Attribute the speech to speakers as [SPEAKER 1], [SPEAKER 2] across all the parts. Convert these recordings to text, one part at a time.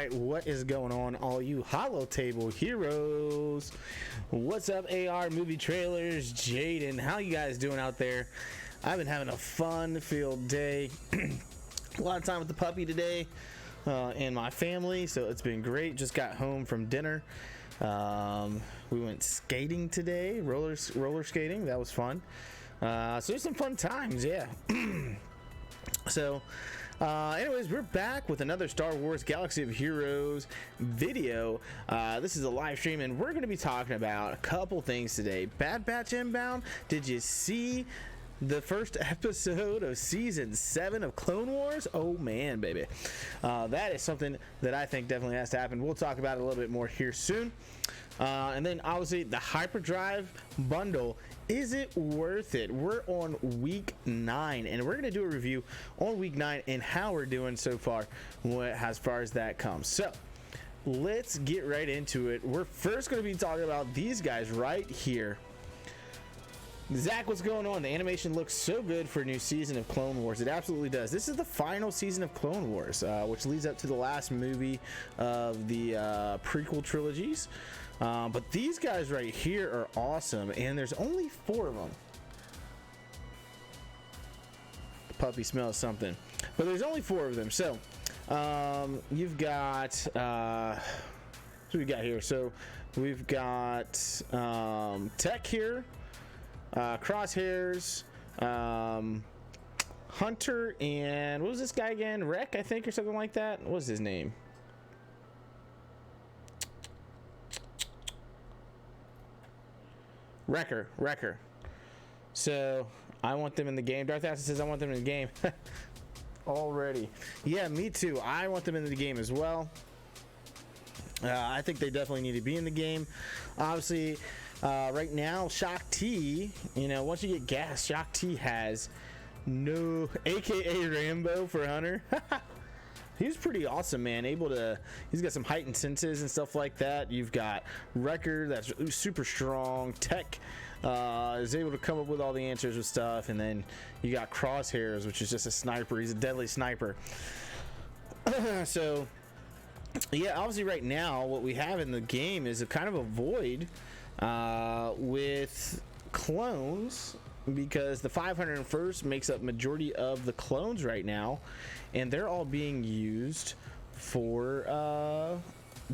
[SPEAKER 1] right, what is going on, all you hollow table heroes? What's up, AR movie trailers? Jaden, how you guys doing out there? I've been having a fun-filled day. A lot of time with the puppy today and my family, so it's been great. Just got home from dinner. We went skating today, roller skating. That was fun. So there's some fun times, yeah. So anyways, we're back with another Star Wars Galaxy of Heroes video. This is a live stream, and we're going to be talking about a couple things today. Bad Batch Inbound. Did you see the first episode of season 7 of Clone Wars? Oh man, baby. That is something that I think definitely has to happen. We'll talk about it a little bit more here soon. And then obviously the Hyperdrive bundle. Is it worth it? We're on week 9, and we're going to do a review on week 9 and how we're doing so far as far as that comes. So let's get right into it. We're first going to be talking about these guys right here. Zach, what's going on? The animation looks so good for a new season of Clone Wars. It absolutely does. This is the final season of Clone Wars, which leads up to the last movie of the prequel trilogies. But these guys right here are awesome, and there's only 4 of them. The puppy smells something, but there's only 4 of them. So you've got what we got here. So we've got Tech here. Crosshairs, Hunter, and what was this guy again? Wreck, I think, or something like that. What was his name? Wrecker. So I want them in the game. Darth Acid says I want them in the game. Already. Yeah, me too. I want them in the game as well. I think they definitely need to be in the game. Obviously, right now, Shock T, you know, once you get gas, Shock T has no, aka Rambo for Hunter. He's pretty awesome, man. He's got some heightened senses and stuff like that. You've got Wrecker, that's super strong. Tech is able to come up with all the answers with stuff, and then you got Crosshairs, which is just a sniper. He's a deadly sniper. So yeah, obviously right now what we have in the game is a kind of a void with clones, because the 501st makes up majority of the clones right now, and they're all being used for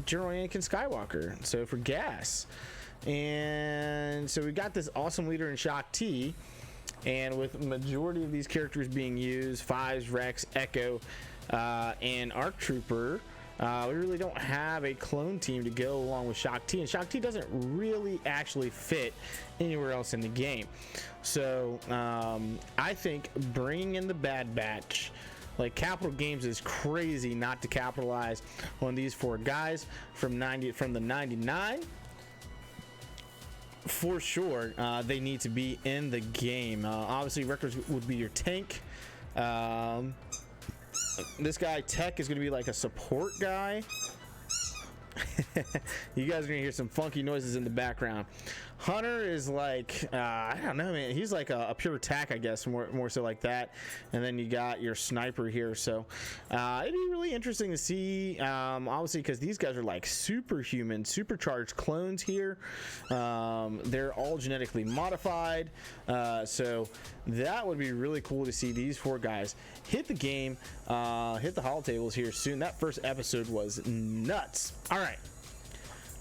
[SPEAKER 1] General Anakin Skywalker, so for gas. And so we got this awesome leader in Shock T, and with majority of these characters being used, Fives, Rex, Echo, and ARC Trooper, we really don't have a clone team to go along with Shock T, and Shock T doesn't really actually fit anywhere else in the game. So I think bringing in the Bad Batch, like Capital Games is crazy not to capitalize on these 4 guys from the 99. For sure, they need to be in the game. Obviously, Wreckers would be your tank. This guy Tech is going to be like a support guy. You guys are going to hear some funky noises in the background. Hunter is like, I don't know, man. He's like a pure attack, I guess, more so like that. And then you got your sniper here. So it'd be really interesting to see, obviously, because these guys are like superhuman, supercharged clones here. They're all genetically modified. So that would be really cool to see these 4 guys hit the game, hit the hall tables here soon. That first episode was nuts. All right.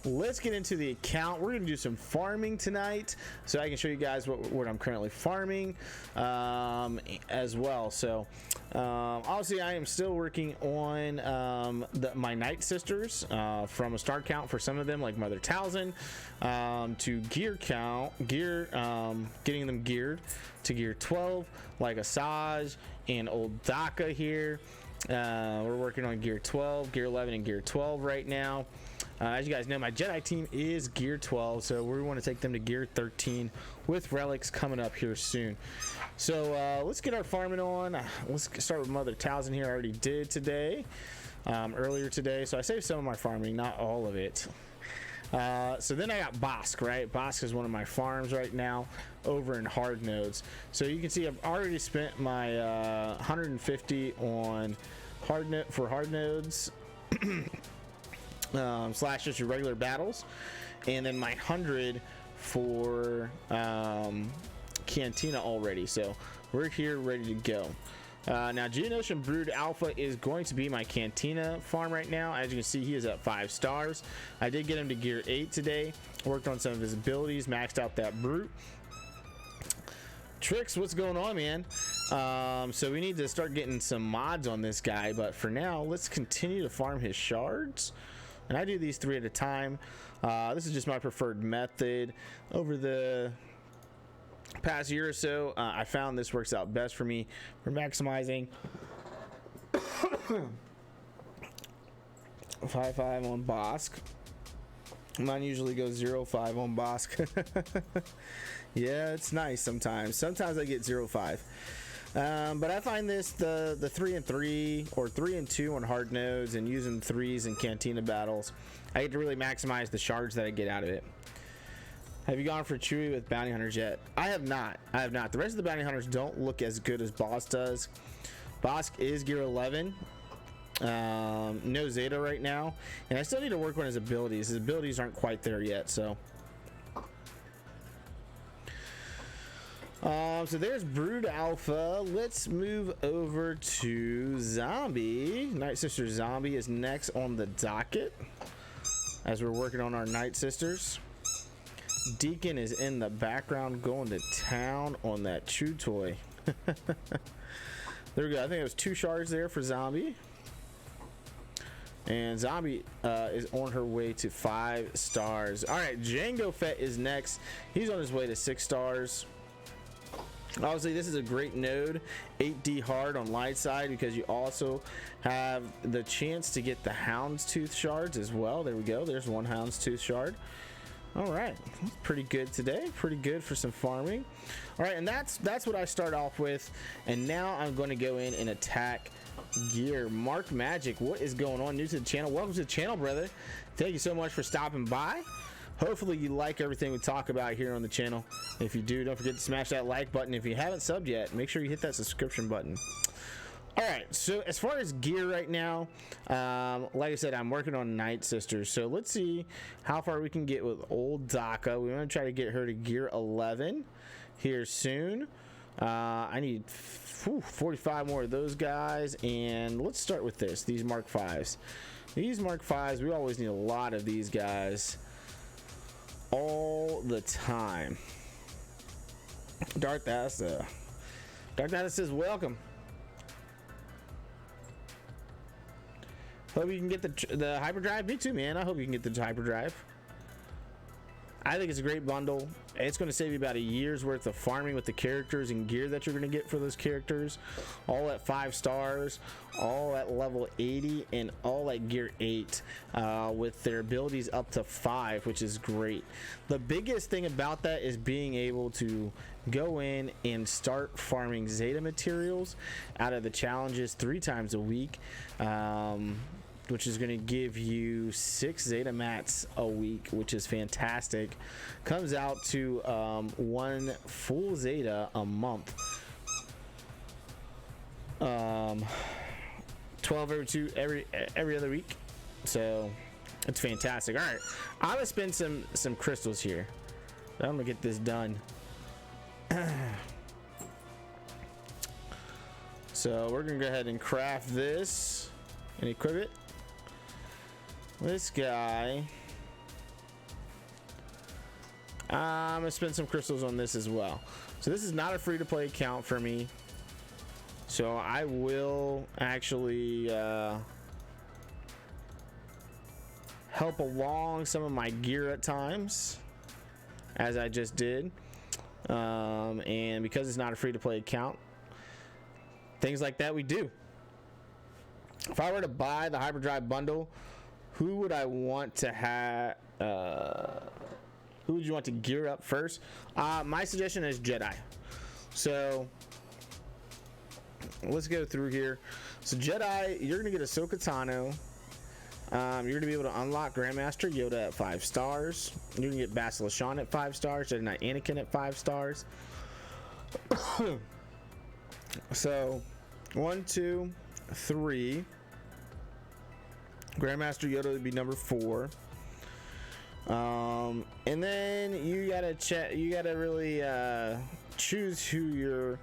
[SPEAKER 1] Let's get into the account. We're going to do some farming tonight, so I can show you guys what I'm currently farming as well. So obviously I am still working on my Night Sisters, from a star count for some of them, like Mother Talzin, to gear count, getting them geared to gear 12, like Asajj and Old Daka here. We're working on gear 12, gear 11, and gear 12 right now. As you guys know, my Jedi team is gear 12, so we want to take them to gear 13 with relics coming up here soon. So let's get our farming on. Let's start with Mother Talzin here. I already did today, earlier today, so I saved some of my farming, not all of it. So then I got Bosk, right? Bosk is one of my farms right now over in hard nodes. So you can see I've already spent my 150 on hard nodes. slash just your regular battles, and then my 100 for Cantina already. So we're here ready to go. Now Geonosian Brood Alpha is going to be my Cantina farm right now. As you can see, he is at 5 stars. I did get him to gear 8 today, worked on some of his abilities, maxed out that brute. Tricks, what's going on, man? So we need to start getting some mods on this guy, but for now let's continue to farm his shards, and I do these 3 at a time. This is just my preferred method. Over the past year or so, I found this works out best for me for maximizing 5-5 on Bosk. Mine usually goes 0-5 on Bosk. Yeah, it's nice sometimes. Sometimes I get 0-5. But I find this the 3-3 or 3-2 on hard nodes, and using 3s in Cantina battles, I get to really maximize the shards that I get out of it. Have you gone for Chewy with bounty hunters yet? I have not. I have not. The rest of the bounty hunters don't look as good as Bosk does. Bosk is gear 11. No Zeta right now, and I still need to work on his abilities. His abilities aren't quite there yet, so. So there's Brood Alpha. Let's move over to Zombie. Night Sister Zombie is next on the docket as we're working on our Night Sisters. Deacon is in the background going to town on that chew toy. There we go. I think it was 2 shards there for Zombie. And Zombie is on her way to 5 stars. All right, Django Fett is next. He's on his way to 6 stars. Obviously, this is a great node, 8D hard on light side, because you also have the chance to get the Houndstooth shards as well. There we go. There's 1 Houndstooth shard. All right, pretty good today. Pretty good for some farming. All right, and that's what I start off with. And now I'm going to go in and attack gear. Mark Magic, what is going on? New to the channel. Welcome to the channel, brother. Thank you so much for stopping by. Hopefully you like everything we talk about here on the channel. If you do, don't forget to smash that like button. If you haven't subbed yet, make sure you hit that subscription button. All right, so as far as gear right now, like I said, I'm working on Night Sisters. So let's see how far we can get with old Daka. We want to try to get her to gear 11 here soon. I need 45 more of those guys, and let's start with these Mark 5s. These Mark 5s, we always need a lot of these guys all the time. Darth Asa says welcome. Hope you can get the Hyperdrive. Me too, man. I hope you can get the Hyperdrive. I think it's a great bundle. It's going to save you about a year's worth of farming with the characters and gear that you're going to get for those characters. All at 5 stars, all at level 80, and all at gear 8 with their abilities up to 5, which is great. The biggest thing about that is being able to go in and start farming Zeta materials out of the challenges 3 times a week. Which is going to give you 6 Zeta mats a week, which is fantastic. Comes out to 1 full Zeta a month. 12 every other week. So it's fantastic. All right, I'm gonna spend some crystals here. I'm gonna get this done. So we're gonna go ahead and craft this and equip it. This guy, I'm gonna spend some crystals on this as well. So this is not a free-to-play account for me, so I will actually help along some of my gear at times, as I just did. And because it's not a free-to-play account, things like that we do. If I were to buy the Hyperdrive bundle, who would I want to have? Who would you want to gear up first? My suggestion is Jedi. So let's go through here. So Jedi, you're gonna get Ahsoka Tano. You're gonna be able to unlock Grandmaster Yoda at 5 stars. You're gonna get Bastila Shan at 5 stars. Jedi Knight Anakin at 5 stars. So 1, 2, 3, Grandmaster Yoda would be number 4. And then you gotta check. You gotta really choose who your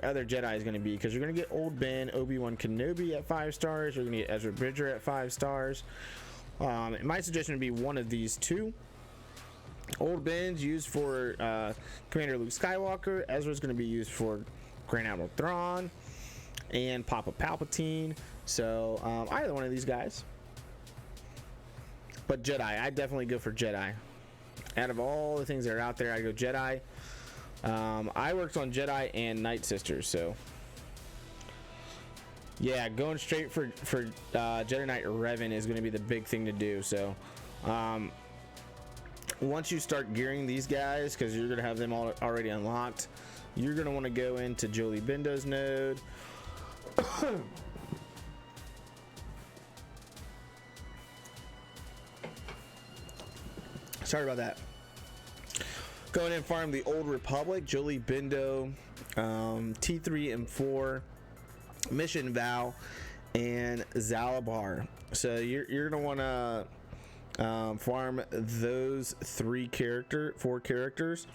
[SPEAKER 1] other Jedi is going to be, because you're going to get Old Ben, Obi-Wan Kenobi at 5 stars. You're going to get Ezra Bridger at 5 stars. My suggestion would be one of these two. Old Ben's used for Commander Luke Skywalker. Ezra's going to be used for Grand Admiral Thrawn and Papa Palpatine. So either one of these guys. But Jedi, I'd definitely go for Jedi. Out of all the things that are out there, I'd go Jedi. I worked on Jedi and Night Sisters, so yeah, going straight for Jedi Knight Revan is going to be the big thing to do. So once you start gearing these guys, because you're going to have them all already unlocked, you're going to want to go into Jolie Bindo's node. Sorry about that. Go in and farm the Old Republic, Jolie Bindo, T3 and 4, Mission Vow, and Zalabar. So you're gonna want to farm those 4 characters,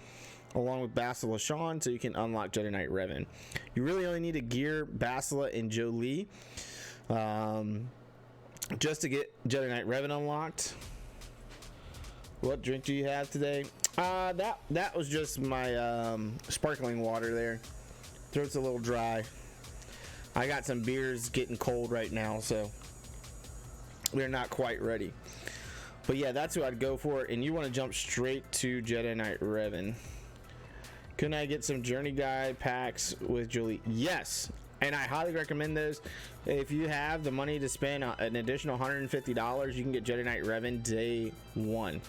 [SPEAKER 1] along with Bastila Shan, so you can unlock Jedi Knight Revan. You really only need to gear Bastila and Jolie just to get Jedi Knight Revan unlocked. What drink do you have today? That was just my sparkling water there. Throat's a little dry. I got some beers getting cold right now, so we're not quite ready. But yeah, that's who I'd go for. And you want to jump straight to Jedi Knight Revan. Can I get some Journey Guide packs with Jolie? Yes, and I highly recommend those. If you have the money to spend an additional $150, you can get Jedi Knight Revan day 1.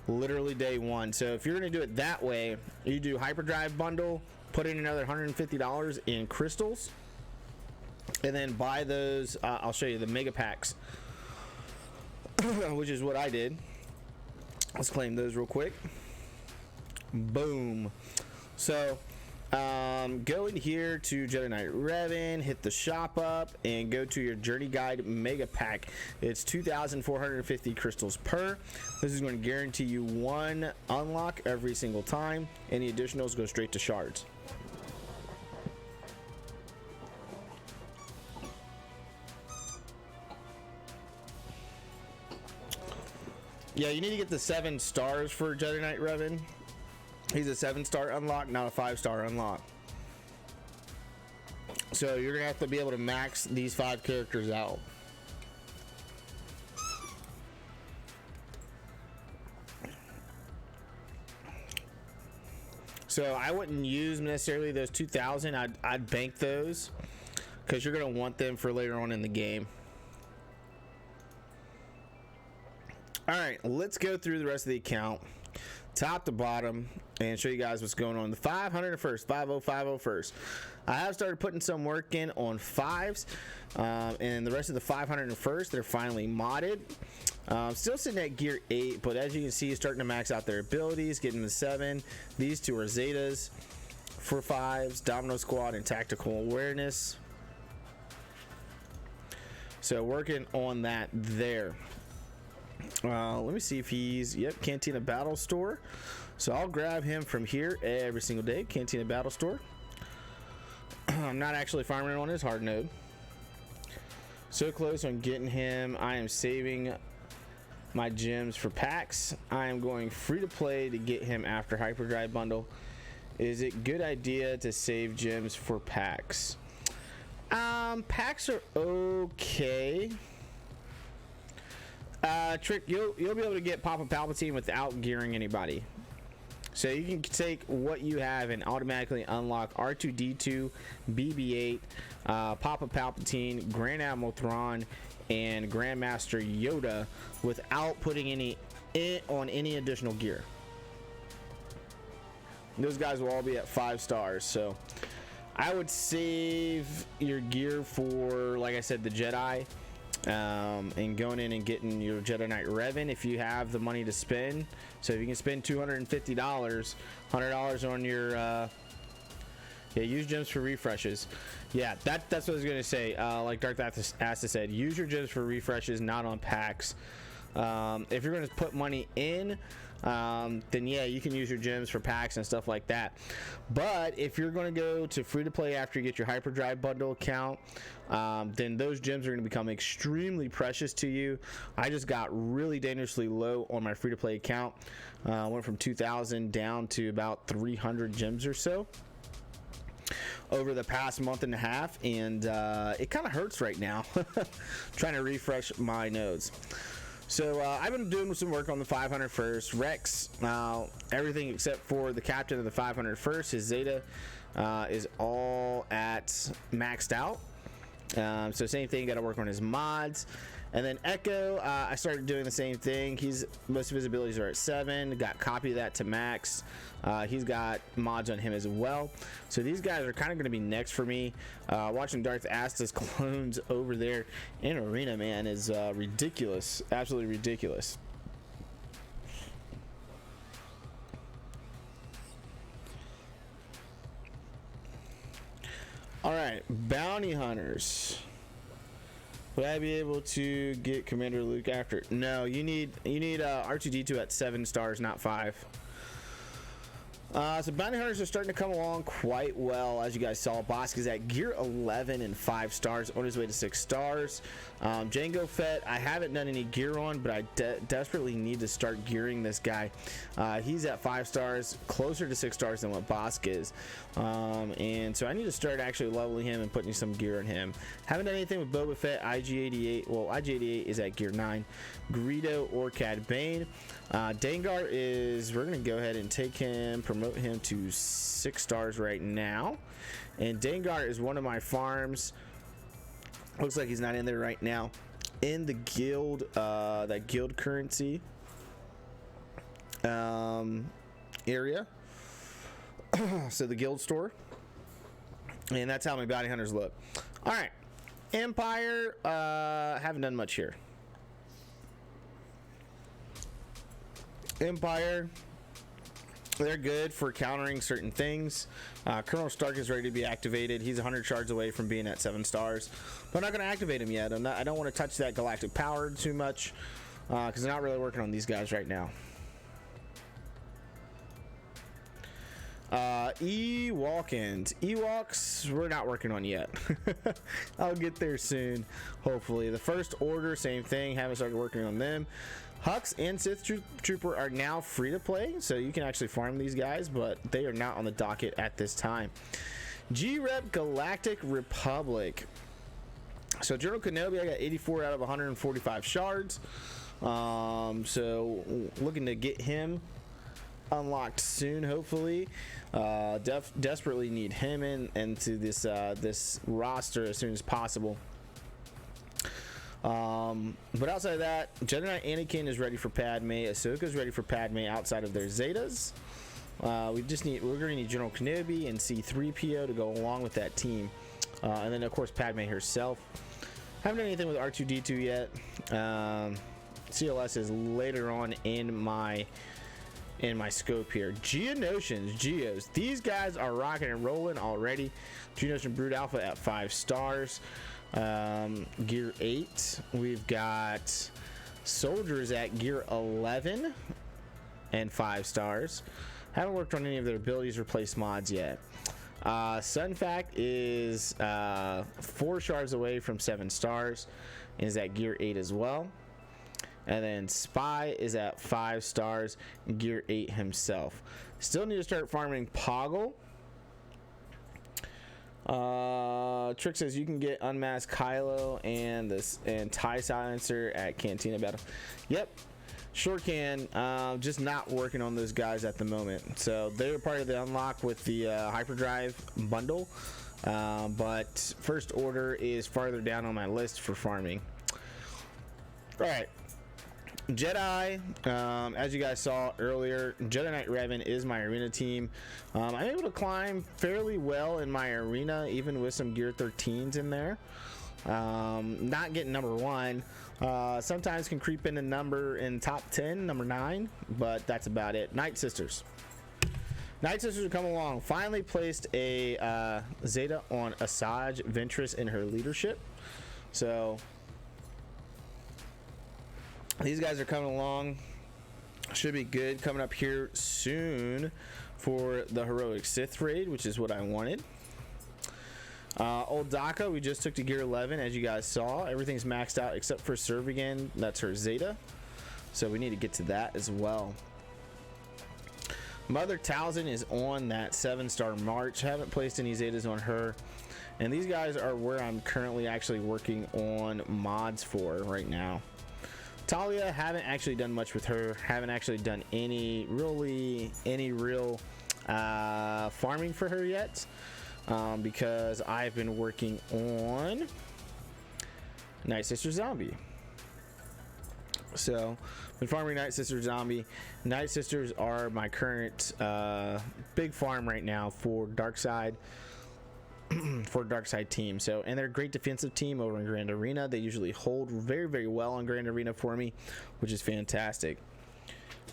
[SPEAKER 1] Literally day 1. So if you're going to do it that way, you do Hyperdrive bundle, put in another $150 in crystals, and then buy those. I'll show you the mega packs, which is what I did. Let's claim those real quick. Boom. So go in here to Jedi Knight Revan, hit the shop up, and go to your Journey Guide Mega Pack. It's 2,450 crystals per. This is going to guarantee you 1 unlock every single time. Any additionals go straight to shards. Yeah, you need to get the 7 stars for Jedi Knight Revan. He's a 7-star unlock, not a 5-star unlock. So you're gonna have to be able to max these 5 characters out. So I wouldn't use necessarily those 2,000. I'd bank those, because you're gonna want them for later on in the game. All right, let's go through the rest of the account, top to bottom, and show you guys what's going on. The 500 first, 5050 first. I have started putting some work in on 5s, and the rest of the 500 first, they're finally modded. Still sitting at gear 8, but as you can see, starting to max out their abilities, getting the 7. These 2 are Zetas for 5s, Domino Squad and Tactical Awareness. So working on that there. Let me see if he's, yep, Cantina Battle Store. So I'll grab him from here every single day, Cantina Battle Store. I'm not actually farming on his hard node. So close on getting him. I am saving my gems for packs. I am going free to play to get him after Hyperdrive bundle. Is it good idea to save gems for packs? Packs are okay. Trick, you'll be able to get Papa Palpatine without gearing anybody. So you can take what you have and automatically unlock R2-D2, BB-8, Papa Palpatine, Grand Admiral Thrawn, and Grandmaster Yoda without putting any on any additional gear. Those guys will all be at 5 stars. So I would save your gear for, like I said, the Jedi. And going in and getting your Jedi Knight Revan if you have the money to spend. So if you can spend $250, $100 on Yeah, use gems for refreshes. Yeah, that's what I was gonna say. Like Darth Asta said, use your gems for refreshes, not on packs. If you're gonna put money in, then yeah, you can use your gems for packs and stuff like that. But if you're going to go to free to play after you get your Hyperdrive bundle account, then those gems are going to become extremely precious to you. I just got really dangerously low on my free to play account. Went from 2,000 down to about 300 gems or so over the past month and a half, and it kind of hurts right now trying to refresh my nodes. So I've been doing some work on the 500 first. Rex, everything except for the captain of the 500 first, his Zeta is all at maxed out. So same thing, got to work on his mods. And then Echo, I started doing the same thing. Most of his abilities are at 7. Got copy of that to max. He's got mods on him as well. So these guys are kind of going to be next for me. Watching Darth Asta's clones over there in Arena, man, is ridiculous. Absolutely ridiculous. All right, bounty hunters. Would I be able to get Commander Luke after? No, you need R2D2 at 7 stars, not 5. So bounty hunters are starting to come along quite well. As you guys saw, Bosk is at gear 11 and 5 stars, on his way to 6 stars. Django Fett, I haven't done any gear on, but I desperately need to start gearing this guy. He's at 5 stars, closer to 6 stars than what Bosk is. And so I need to start actually leveling him and putting some gear on him. Haven't done anything with Boba Fett, IG-88. Well, IG-88 is at gear 9. Greedo or Cad Bane. Dengar is, we're going to go ahead and take him, promote him to 6 stars right now. And Dengar is one of my farms. Looks like he's not in there right now. In the guild, that guild currency area. So the guild store. And that's how my bounty hunters look. All right. Empire, haven't done much here. Empire, they're good for countering certain things. Colonel Stark is ready to be activated. He's 100 shards away from being at 7 stars, but I'm not going to activate him yet. I don't want to touch that galactic power too much because I'm not really working on these guys right now. Ewoks, we're not working on yet. I'll get there soon, hopefully. The First Order, same thing. Haven't started working on them. Hux and Sith Trooper are now free to play, so you can actually farm these guys, but they are not on the docket at this time. G-Rep Galactic Republic. So General Kenobi, I got 84 out of 145 shards. So looking to get him unlocked soon, hopefully. Desperately need him into this this roster as soon as possible. But outside of that, Jedi Knight Anakin is ready for Padme. Ahsoka is ready for Padme outside of their Zetas. We're gonna need General Kenobi and C-3PO to go along with that team, and then of course Padme herself. Haven't done anything with R2D2 yet. CLS is later on in my scope here. Geos, these guys are rocking and rolling already. Geonosian Brood Alpha at 5 stars. Gear 8, we've got soldiers at gear 11 and 5 stars. Haven't worked on any of their abilities or place mods yet. Sun Fact is 4 shards away from 7 stars and is at gear 8 as well. And then Spy is at 5 stars, gear 8 himself. Still need to start farming Poggle. Trick says you can get Unmasked Kylo and TIE Silencer at Cantina Battle. Yep, sure can. Just not working on those guys at the moment. So they're part of the unlock with the Hyperdrive bundle. But First Order is farther down on my list for farming. All right. Jedi, as you guys saw earlier, Jedi Knight Revan is my arena team. I'm able to climb fairly well in my arena, even with some gear 13s in there. Not getting number 1. Sometimes can creep in a number in top 10, number 9, but that's about it. Night Sisters Night Sisters are coming along. Finally placed a Zeta on Asajj Ventress in her leadership. So these guys are coming along. Should be good. Coming up here soon for the Heroic Sith raid, which is what I wanted. Old Daka, we just took to gear 11, as you guys saw. Everything's maxed out except for Serve again. That's her Zeta. So we need to get to that as well. Mother Talzin is on that 7-star march. Haven't placed any Zetas on her. And these guys are where I'm currently actually working on mods for right now. Talia, haven't actually done much with her. Haven't actually done any real farming for her yet. Because I've been working on Night Sister Zombie. So, been farming Night Sister Zombie. Night Sisters are my current big farm right now for Darkside. For Darkside team. So, and they're a great defensive team over in Grand Arena. They usually hold very, very well on Grand Arena for me, which is fantastic.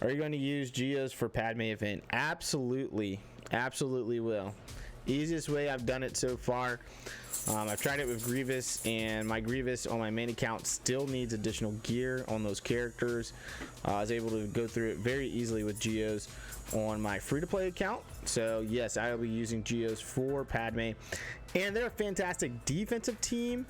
[SPEAKER 1] Are you going to use Geos for Padme event? Absolutely. Absolutely will. Easiest way I've done it so far. I've tried it with Grievous, and my Grievous on my main account still needs additional gear on those characters. I was able to go through it very easily with Geos on my free-to-play account. So yes, I will be using Geos for Padme, and they're a fantastic defensive team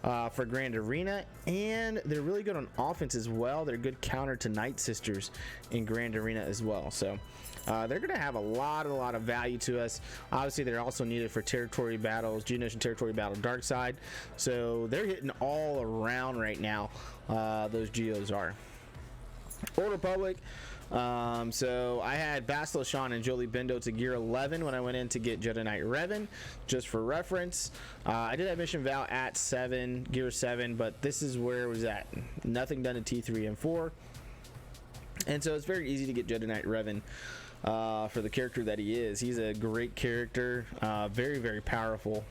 [SPEAKER 1] for Grand Arena, and they're really good on offense as well. They're a good counter to Night Sisters in Grand Arena as well. So they're going to have a lot of value to us. Obviously, they're also needed for territory battles, Geonosian territory battle, Darkside. So they're hitting all around right now. Those Geos are. Old Republic. So I had Bastila Shan and Jolie Bendo to gear 11 when I went in to get Jedi Knight Revan, just for reference. I did have Mission Val at 7, gear 7, but this is where it was at. Nothing done to T3 and 4. And so it's very easy to get Jedi Knight Revan for the character that he is. He's a great character, very, very powerful.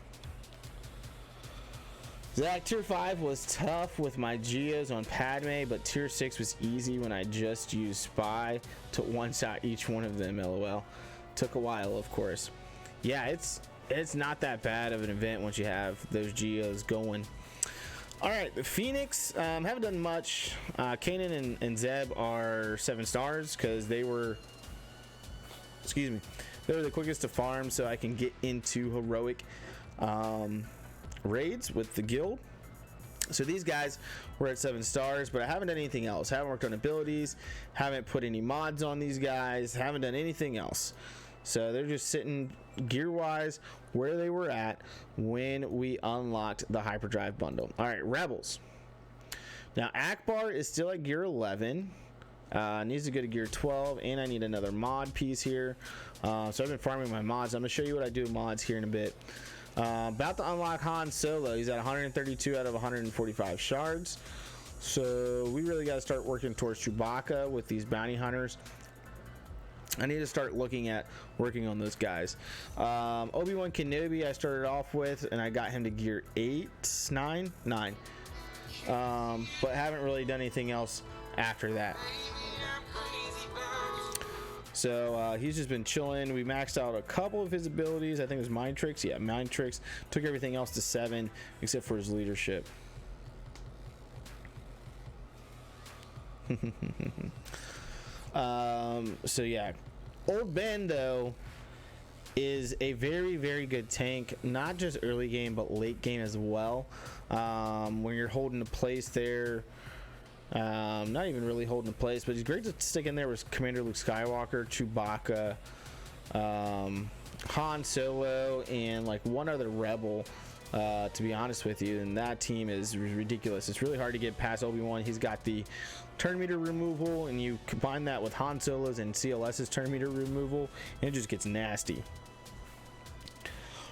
[SPEAKER 1] Zach, tier 5 was tough with my Geos on Padme, but tier 6 was easy when I just used Spy to one-shot each one of them, lol. Took a while, of course. Yeah, it's not that bad of an event once you have those Geos going. Alright, the Phoenix, haven't done much. Kanan and Zeb are 7 stars because they were, they were the quickest to farm, so I can get into heroic raids with the guild. So these guys were at 7 stars, but I haven't done anything else. Haven't worked on abilities, haven't put any mods on these guys, haven't done anything else. So they're just sitting gear wise where they were at when we unlocked the Hyperdrive bundle. All right, Rebels. Now Akbar is still at gear 11. Needs to go to gear 12, and I need another mod piece here. So I've been farming my mods. I'm gonna show you what I do with mods here in a bit. About to unlock Han Solo. He's at 132 out of 145 shards. So we really got to start working towards Chewbacca with these bounty hunters. I need to start looking at working on those guys. Obi-Wan Kenobi I started off with, and I got him to gear 9. But haven't really done anything else after that. So he's just been chilling. We maxed out a couple of his abilities. I think it was Mind Tricks. Yeah, Mind Tricks. Took everything else to 7 except for his leadership. So yeah, Old Ben though is a very, very good tank. Not just early game, but late game as well. When you're holding a place there. Not even really holding a place, but he's great to stick in there with Commander Luke Skywalker, Chewbacca, Han Solo, and like one other rebel, to be honest with you. And that team is ridiculous. It's really hard to get past Obi-Wan. He's got the turn meter removal, and you combine that with Han Solo's and CLS's turn meter removal, and it just gets nasty.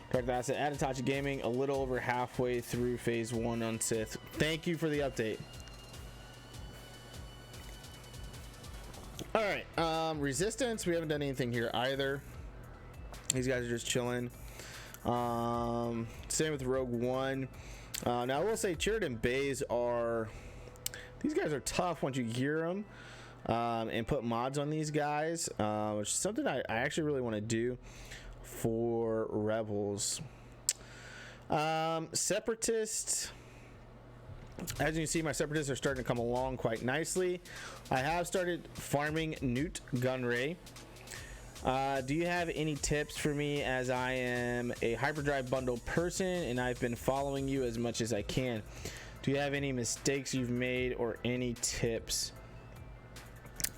[SPEAKER 1] Correct asset, Aditachi Gaming, a little over halfway through phase 1 on Sith. Thank you for the update. All right, Resistance, we haven't done anything here either. These guys are just chilling. Same with Rogue One. Now I will say Chirrut and Baze are, these guys are tough once you gear them. and put mods on these guys, which is something I actually really want to do for Rebels. Separatists, as you can see, my Separatists are starting to come along quite nicely. I have started farming Newt Gunray. Do you have any tips for me, as I am a Hyperdrive bundle person and I've been following you as much as I can? Do you have any mistakes you've made or any tips?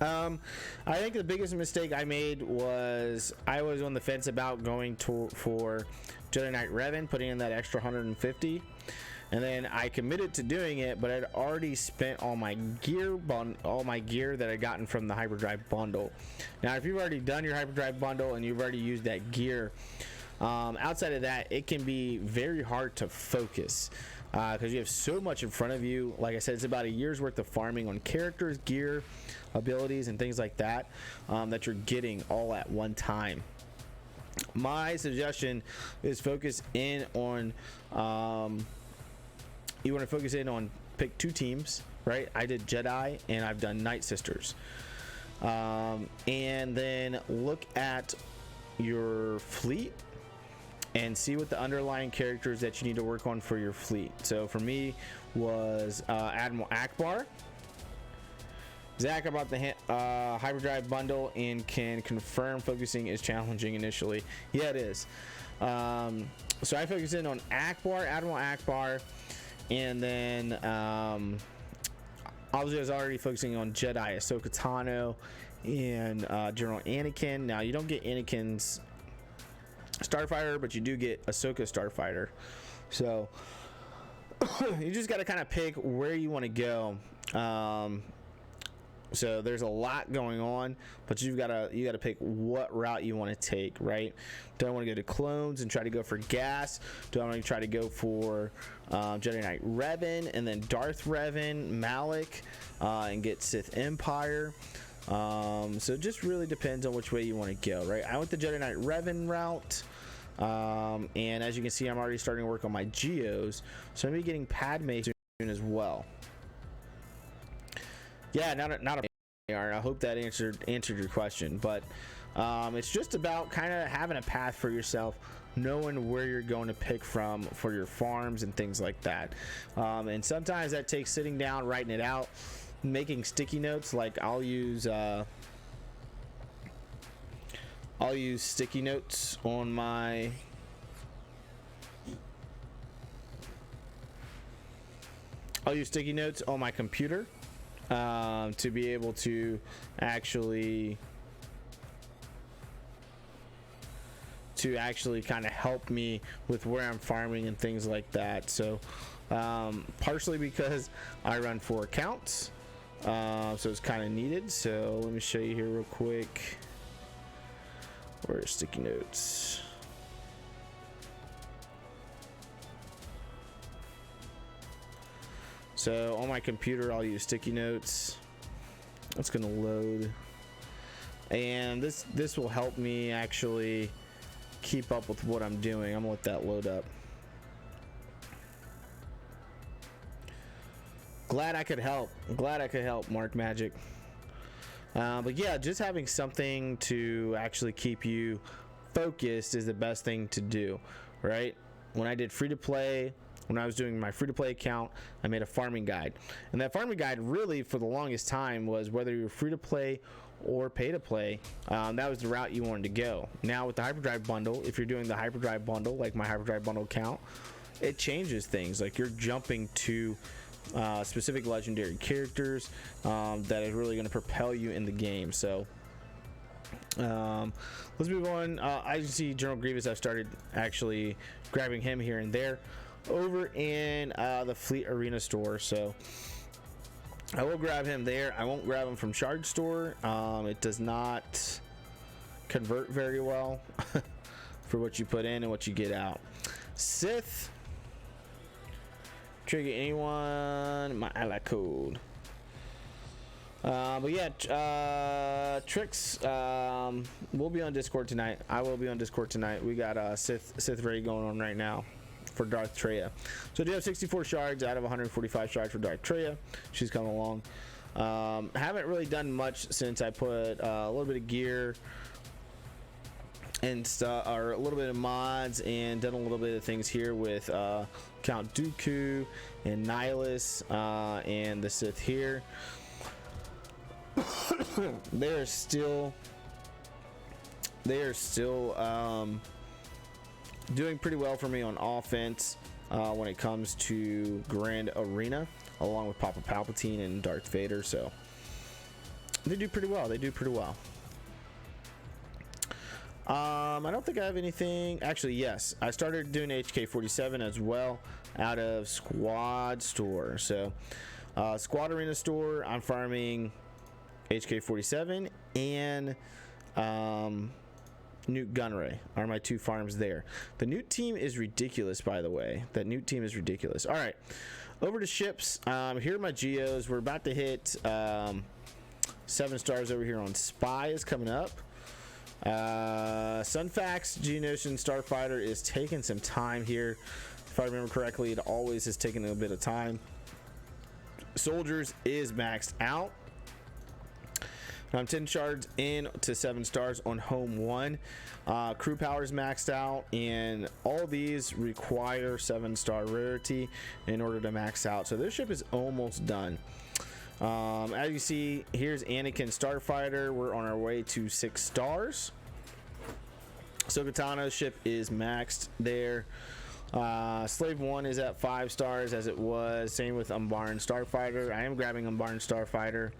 [SPEAKER 1] I think the biggest mistake I made was I was on the fence about going for Jedi Knight Revan, putting in that extra 150, and then I committed to doing it, but I'd already spent all my gear that I'd gotten from the Hyperdrive bundle. Now, if you've already done your Hyperdrive bundle and you've already used that gear, outside of that, it can be very hard to focus because you have so much in front of you. Like I said, it's about a year's worth of farming on characters, gear, abilities, and things like that that you're getting all at one time. My suggestion is focus in on you want to focus in on pick 2 teams, right? I did Jedi and I've done Night Sisters, and then look at your fleet and see what the underlying characters that you need to work on for your fleet. So for me was Admiral Akbar. Zach about the Hyperdrive bundle and can confirm focusing is challenging initially. Yeah, it is. So I focus in on Admiral Akbar, and then I was already focusing on Jedi, Ahsoka Tano, and General Anakin. Now, you don't get Anakin's Starfighter, but you do get Ahsoka Starfighter. So you just got to kind of pick where you want to go. So there's a lot going on, but you got to pick what route you want to take, right? Do I want to go to clones and try to go for gas? Do I want to try to go for Jedi Knight Revan and then Darth Revan, Malik, and get Sith Empire? So it just really depends on which way you want to go, right? I went the Jedi Knight Revan route, and as you can see, I'm already starting to work on my Geos, so I'm going to be getting Padme soon as well. Yeah, not a I hope that answered your question, but it's just about kind of having a path for yourself, knowing where you're going to pick from for your farms and things like that. And sometimes that takes sitting down, writing it out, making sticky notes. Like I'll use sticky notes on my computer to be able to actually kind of help me with where I'm farming and things like that. So partially because I run 4 accounts, so it's kind of needed. So let me show you here real quick. Where are sticky notes? So on my computer, I'll use sticky notes. It's gonna load, and this will help me actually keep up with what I'm doing. I'm gonna let that load up. Glad I could help. Mark Magic. But yeah, just having something to actually keep you focused is the best thing to do, right? When I did free to play, when I was doing my free-to-play account, I made a farming guide. And that farming guide really, for the longest time, was whether you were free-to-play or pay-to-play, that was the route you wanted to go. Now, with the Hyperdrive bundle, if you're doing the Hyperdrive bundle, like my Hyperdrive bundle account, it changes things. Like, you're jumping to specific legendary characters that is really going to propel you in the game. So, let's move on. I see General Grievous. I've started actually grabbing him here and there over in the Fleet Arena store, so I will grab him there. I won't grab him from Shard Store. It does not convert very well for what you put in and what you get out. Sith, trigger anyone, my ally code. But yeah, Tricks will be on Discord tonight. I will be on Discord tonight. We got Sith Raid going on right now for Darth Treya. So I do have 64 shards out of 145 shards for Darth Treya. She's coming along. Haven't really done much since I put a little bit of gear and stuff, or a little bit of mods, and done a little bit of things here with Count Dooku and Nihilus and the Sith here. they are still doing pretty well for me on offense when it comes to Grand Arena, along with Papa Palpatine and Darth Vader. So they do pretty well. I don't think I have anything. Actually, yes, I started doing HK47 as well out of Squad Store. So Squad Arena Store, I'm farming HK47 and Newt Gunray are my two farms there. The Newt team is ridiculous, by the way. That Newt team is ridiculous. All right, over to ships. Here are my geos. We're about to hit 7 stars over here on Spy is coming up. Sunfax Geonosian Starfighter is taking some time here. If I remember correctly, it always has taken a bit of time. Soldiers is maxed out. I'm 10 shards in to 7 stars on home 1. Crew power is maxed out, and all these require 7-star rarity in order to max out. So this ship is almost done. As you see, here's Anakin Starfighter. We're on our way to 6 stars. Sokotano's ship is maxed there. Slave 1 is at 5 stars as it was. Same with Umbaran Starfighter. I am grabbing Umbaran Starfighter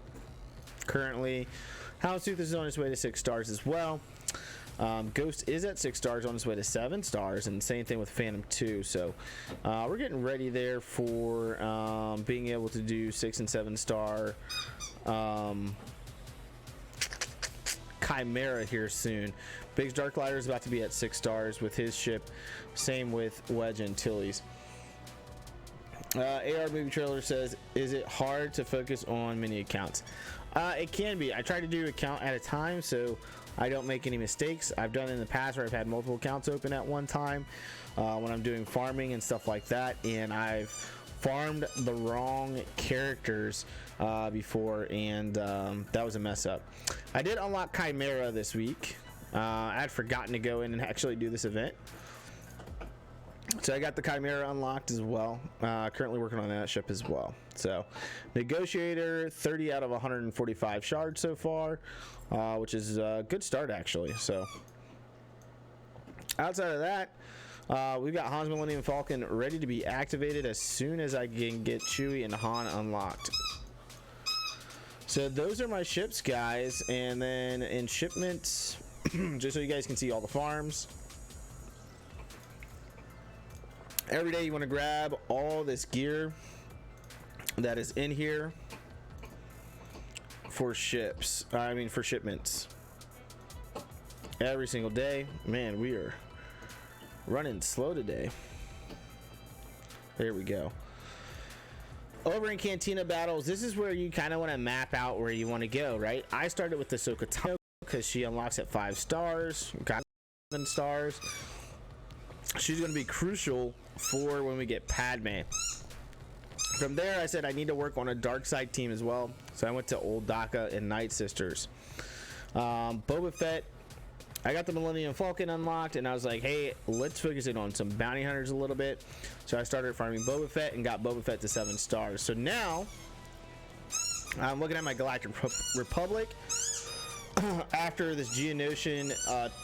[SPEAKER 1] currently. Houndstooth is on its way to 6 stars as well. Ghost is at 6 stars, on its way to 7 stars, and same thing with Phantom 2. So we're getting ready there for being able to do 6 and 7 star Chimera here soon. Biggs Darklighter is about to be at 6 stars with his ship. Same with Wedge Antilles. AR Movie Trailer says, is it hard to focus on many accounts? It can be. I try to do an account at a time so I don't make any mistakes. I've done it in the past where I've had multiple accounts open at one time when I'm doing farming and stuff like that, and I've farmed the wrong characters before, and that was a mess up. I did unlock Chimera this week. I had forgotten to go in and actually do this event, so I got the Chimera unlocked as well. Currently working on that ship as well. So Negotiator, 30 out of 145 shards so far, which is a good start actually. So outside of that, we've got Han's Millennium Falcon ready to be activated as soon as I can get Chewie and Han unlocked. So those are my ships, guys. And then in shipments, just so you guys can see all the farms. Every day you want to grab all this gear that is in here for ships. I mean for shipments. Every single day. Man, we are running slow today. There we go. Over in Cantina battles, this is where you kind of want to map out where you want to go, right? I started with the Sokotano because she unlocks at 5 stars, got 7 stars. She's going to be crucial for when we get Padme. From there, I said I need to work on a dark side team as well, so I went to Old Daka and Night Sisters. Boba Fett, I got the Millennium Falcon unlocked, and I was like, hey, let's focus it on some bounty hunters a little bit. So I started farming Boba Fett and got Boba Fett to 7 stars. So now I'm looking at my Galactic Republic after this Geonosian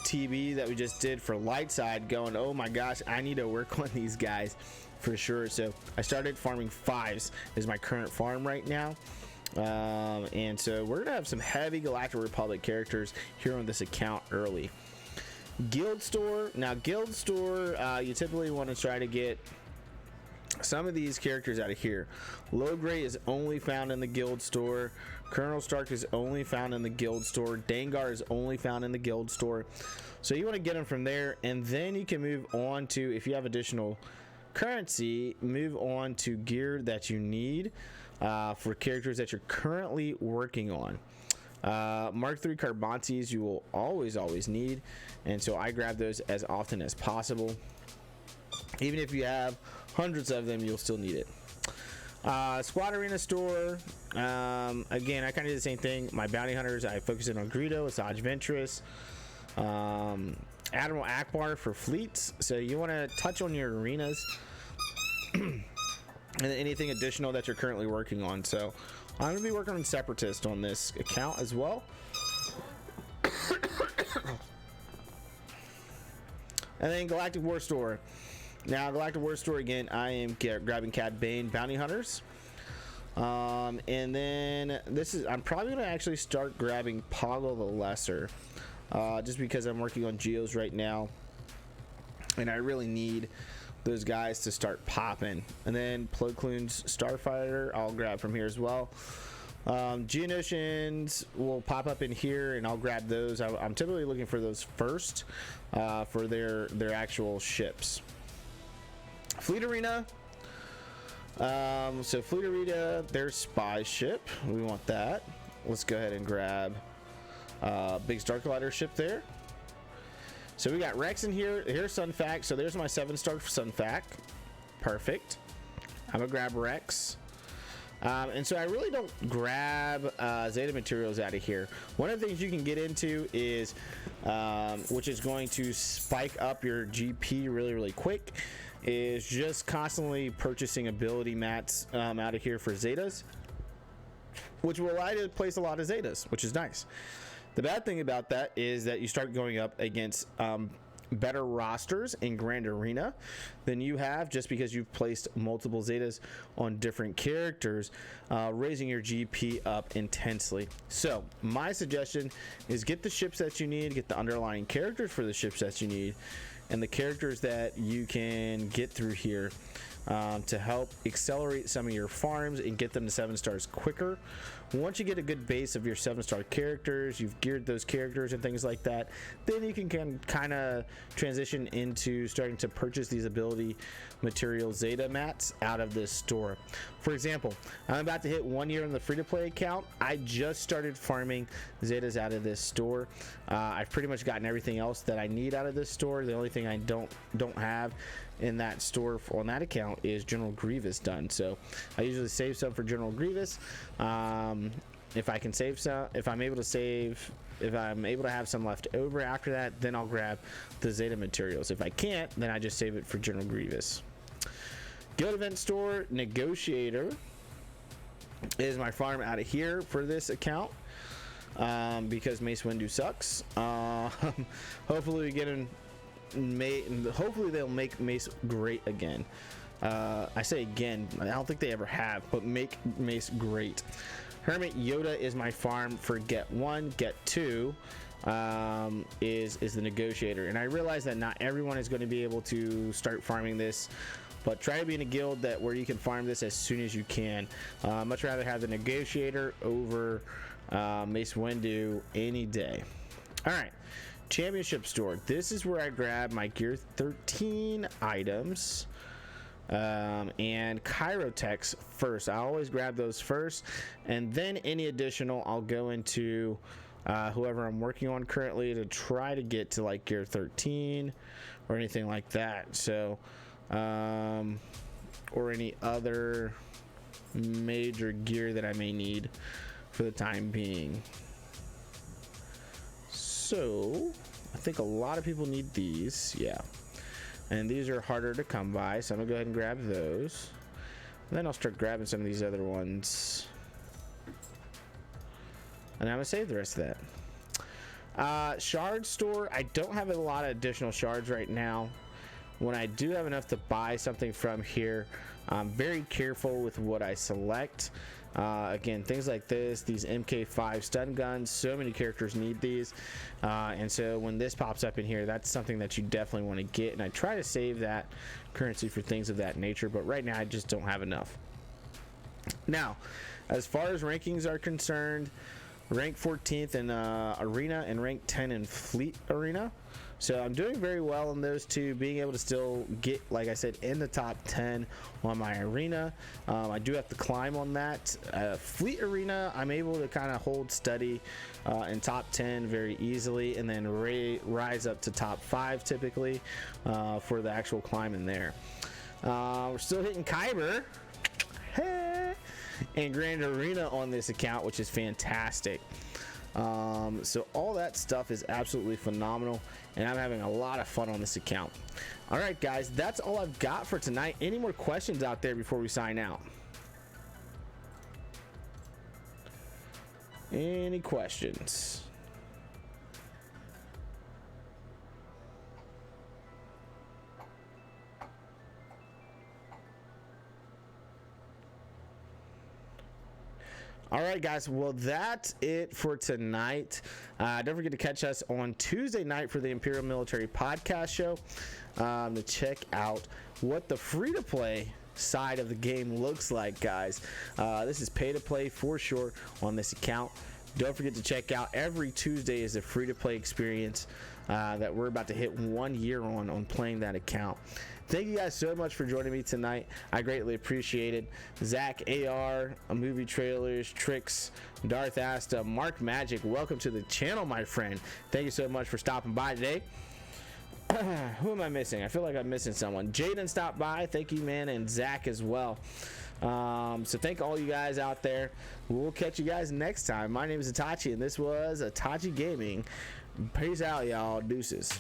[SPEAKER 1] TB that we just did for light side, going, oh my gosh, I need to work on these guys for sure. So I started farming 5s is my current farm right now. And so we're gonna have some heavy Galactic Republic characters here on this account early. Guild Store, now Guild Store, you typically want to try to get some of these characters out of here. Logray is only found in the Guild Store. Colonel Stark is only found in the Guild Store. Dengar is only found in the Guild Store. So you want to get them from there, and then you can move on to, if you have additional currency, move on to gear that you need for characters that you're currently working on. Mark III Carbantes you will always need, and so I grab those as often as possible. Even if you have hundreds of them, you'll still need it. Squad Arena store. Again, I kind of did the same thing. My bounty hunters, I focus in on Greedo, Asajj Ventress, Admiral Akbar for fleets. So you want to touch on your arenas and anything additional that you're currently working on. So I'm going to be working on Separatist on this account as well. And then Galactic War Store. Now, Galactic War Store again, I am grabbing Cad Bane bounty hunters. And then I'm probably going to actually start grabbing Poggle the Lesser. Just because I'm working on Geos right now. And I really need those guys to start popping. And then Plo-Koon's Starfighter, I'll grab from here as well. Geonosians will pop up in here and I'll grab those. I'm typically looking for those first for their actual ships. Fleet Arena. So Fleet Arena, their spy ship. We want that. Let's go ahead and grab Big Star Collider ship there. So we got Rex in here. Here's Sunfac. So there's my 7-star Sunfac. Perfect. I'm gonna grab Rex. And so I really don't grab Zeta materials out of here. One of the things you can get into is, which is going to spike up your GP really quick, is just constantly purchasing ability mats out of here for Zetas, which will allow you to place a lot of Zetas, which is nice. The bad thing about that is that you start going up against better rosters in Grand Arena than you have just because you've placed multiple Zetas on different characters, raising your GP up intensely. So my suggestion is get the ships that you need, get the underlying characters for the ships that you need, and the characters that you can get through here to help accelerate some of your farms and get them to 7 stars quicker. Once you get a good base of your 7-star characters, you've geared those characters and things like that, then you can kind of transition into starting to purchase these ability material Zeta mats out of this store. For example, I'm about to hit 1 year on the free-to-play account. I just started farming Zetas out of this store. I've pretty much gotten everything else that I need out of this store. The only thing I don't have in that store on that account is General Grievous done. So I usually save some for General Grievous. If I can save some, if I'm able to have some left over after that, then I'll grab the Zeta materials. If I can't, then I just save it for General Grievous. Guild Event Store Negotiator is my farm out of here for this account. Because Mace Windu sucks. Hopefully we get him. Hopefully they'll make Mace great again. I say again, I don't think they ever have, but make Mace great. Hermit Yoda is my farm for Get 1. Get 2 is the Negotiator, and I realize that not everyone is going to be able to start farming this, but try to be in a guild where you can farm this as soon as you can. Much rather have the Negotiator over Mace Windu any day. All right. Championship store. This is where I grab my Gear 13 items and Chirotechs first. I always grab those first, and then any additional I'll go into whoever I'm working on currently to try to get to like Gear 13 or anything like that. So or any other major gear that I may need for the time being. So I think a lot of people need these, yeah, and these are harder to come by, so I'm gonna go ahead and grab those, and then I'll start grabbing some of these other ones, and I'm gonna save the rest of that. Shard store, I don't have a lot of additional shards right now. When I do have enough to buy something from here, I'm very careful with what I select. Again, things like this, these MK5 stun guns, so many characters need these, and so when this pops up in here, that's something that you definitely want to get, and I try to save that currency for things of that nature, but right now I just don't have enough. Now, as far as rankings are concerned, rank 14th in Arena and rank 10 in Fleet Arena. So I'm doing very well in those two, being able to still get, like I said, in the top 10 on my Arena. I do have to climb on that. Fleet Arena, I'm able to kind of hold steady in top 10 very easily, and then rise up to top 5 typically for the actual climb in there. We're still hitting Kyber. Hey! and Grand Arena on this account, which is fantastic. So all that stuff is absolutely phenomenal, and I'm having a lot of fun on this account. All right, guys, that's all I've got for tonight. Any more questions out there before we sign out? Any questions? All right, guys. Well, that's it for tonight. Don't forget to catch us on Tuesday night for the Imperial Military Podcast Show to check out what the free-to-play side of the game looks like, guys. This is pay-to-play for sure on this account. Don't forget to check out every Tuesday is a free-to-play experience that we're about to hit 1 year on playing that account. Thank you guys so much for joining me tonight. I greatly appreciate it. Zach, AR, Movie Trailers, Tricks, Darth Asta, Mark Magic, welcome to the channel, my friend. Thank you so much for stopping by today. Who am I missing? I feel like I'm missing someone. Jaden stopped by. Thank you, man, and Zach as well. So thank all you guys out there. We'll catch you guys next time. My name is Itachi, and this was Itachi Gaming. Peace out, y'all. Deuces.